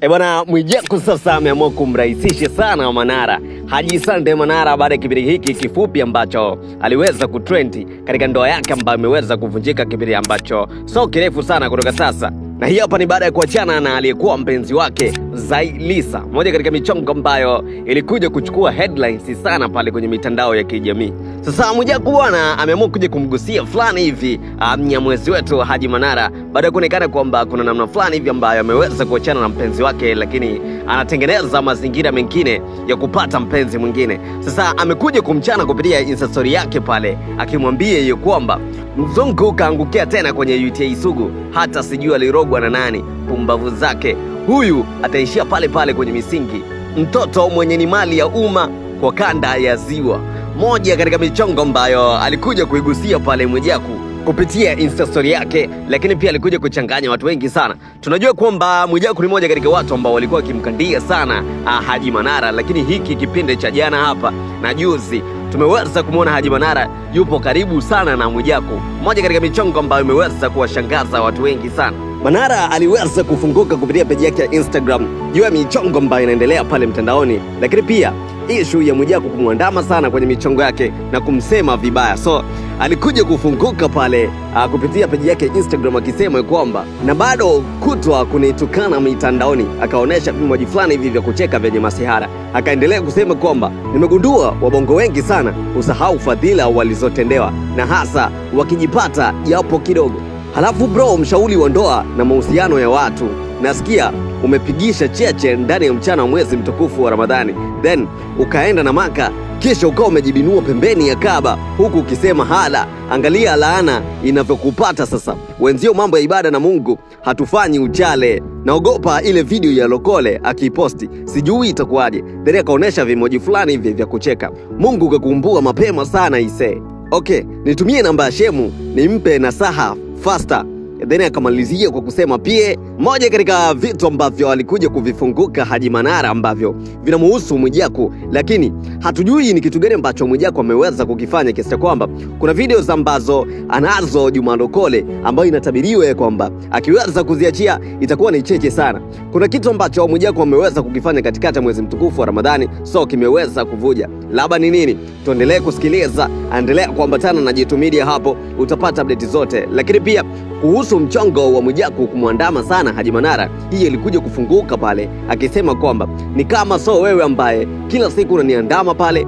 Bwana Mwijaku sasa ameamua kumrahisisha sana Manara. Haji Sande Manara baada ya kipindi hiki kifupi ambacho aliweza kutrend katika ndoa yake ambayo imeweza kuvunjika kipindi ambacho so kirefu sana kutoka sasa. Na hii hapa ni baada ya kuachana na aliyekuwa mpenzi wake Zailisa. Moja katika michongo ambayo ilikuja kuchukua headlines sana pale kwenye mitandao ya kijamii. Sasa Mwijaku bwana ameamua kuja kumgusia fulani hivi mnyamwezi wetu Haji Manara baada ya kuonekana kwamba kuna namna fulani hivi ambayo ameweza kuachana na mpenzi wake, lakini anatengeneza mazingira mengine ya kupata mpenzi mwingine. Sasa amekuja kumchana kupitia Insta story yake pale akimwambia yeye kwamba mzungu kaangukia tena kwenye UTI sugu, hata sijui alirogwa na nani, pumbavu zake. Huyu ataishia pale pale kwenye misingi, mtoto mwenye ni mali ya umma kwa kanda ya ziwa. Moja katika michongo ambayo alikuja kuigusia pale Mwijaku kupitia Insta story yake, lakini pia alikuja kuchanganya watu wengi sana. Tunajua kwamba Mwijaku ni moja katika watu ambao walikuwa kimkandia sana Haji Manara, lakini hiki kipindi cha jana hapa na juzi tumeweza kumuona Haji Manara yupo karibu sana na Mwijaku. Moja katika michongo ambayo imeweza kuwashangaza watu wengi sana. Manara aliweza kufunguka kupitia page yake ya Instagram juu ya michongo ambayo inaendelea pale mtandaoni, lakini pia issue ya Mwijaku kumwandama sana kwenye michongo yake na kumsema vibaya. So alikuja kufunguka pale kupitia page yake Instagram akisema kwamba na bado kutwa kunitukana mitandaoni, akaonesha vimoji fulani hivi vya kucheka vyenye masihara. Akaendelea kusema kwamba nimegundua wabongo wengi sana usahau fadhila walizotendewa, na hasa wakijipata japo kidogo. Halafu bro, mshauri wa ndoa na mahusiano ya watu, nasikia umepigisha cheche ndani ya mchana wa mwezi mtukufu wa Ramadhani, then ukaenda na Maka, kisha ukawa umejibinua pembeni ya Kaaba huku ukisema hala. Angalia laana inavyokupata sasa. Wenzio mambo ya ibada na Mungu hatufanyi uchale. Naogopa ile video ya Lokole akiposti, sijui itakuwaje. Then akaonesha vimoji fulani hivi vya kucheka. Mungu kakumbua mapema sana ise. Okay, nitumie namba ya shemu nimpe nasaha faster. Then akamalizia kwa kusema pia moja katika vitu ambavyo alikuja kuvifunguka Haji Manara ambavyo vinamuhusu Mwijaku, lakini hatujui ni kitu gani ambacho Mwijaku ameweza kukifanya, kiasi cha kwamba kuna videos ambazo anazo Juma Lokole ambayo inatabiriwa kwamba akiweza kuziachia itakuwa ni cheche sana. Kuna kitu ambacho Mwijaku ameweza kukifanya katikati ya mwezi mtukufu wa Ramadhani, so kimeweza kuvuja. Labda ni nini? Tuendelee kusikiliza, endelea kuambatana na Jitu Media, hapo utapata update zote. Lakini pia kuhusu mchongo wa Mwijaku kumwandama sana Haji Manara, hii ilikuja kufunguka pale akisema kwamba ni kama so wewe ambaye kila siku unaniandama pale,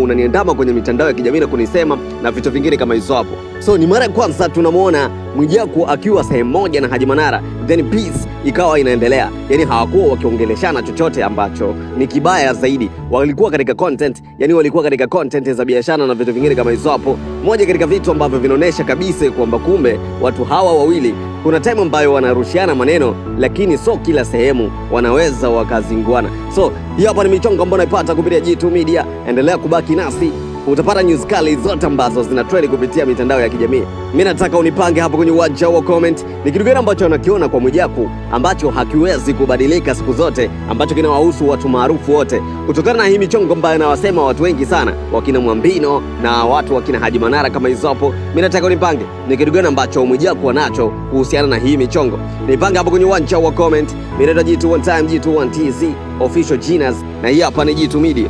unaniandama kwenye mitandao ya kijamii na kunisema na vitu vingine kama hizo hapo. So ni mara kwanza tunamuona Mwijaku akiwa sehemu moja na Haji Manara, then peace ikawa inaendelea. Yani hawakuwa wakiongeleshana chochote ambacho ni kibaya zaidi. Walikuwa katika content, yani walikuwa katika content za biashara na vitu vingine kama hizo hapo. Moja katika vitu ambavyo vinaonesha kabisa kwamba kumbe watu hawa wawili kuna time ambayo wanarushiana maneno, lakini so kila sehemu wanaweza wakazinguana. So hii hapa ni michongo ambayo unaipata kupitia Jitu Media. Endelea kubaki nasi, utapata news kali zote ambazo zina trend kupitia mitandao ya kijamii. Mimi nataka unipange hapo kwenye uwanja wa comment ni kitu gani ambacho unakiona kwa Mwijaku ambacho hakiwezi kubadilika siku zote, ambacho kinawahusu watu maarufu wote, kutokana na hii michongo ambayo nawasema watu wengi sana, wakina Mwambino na watu wakina Haji Manara kama hizo hapo. Mimi nataka unipange ni kitu gani ambacho Mwijaku anacho kuhusiana na hii michongo. Nipange hapo kwenye uwanja wa comment. Mimi naitwa Jitu One Time, Jitu One TZ official Genius, na hii hapa ni Jitu Media.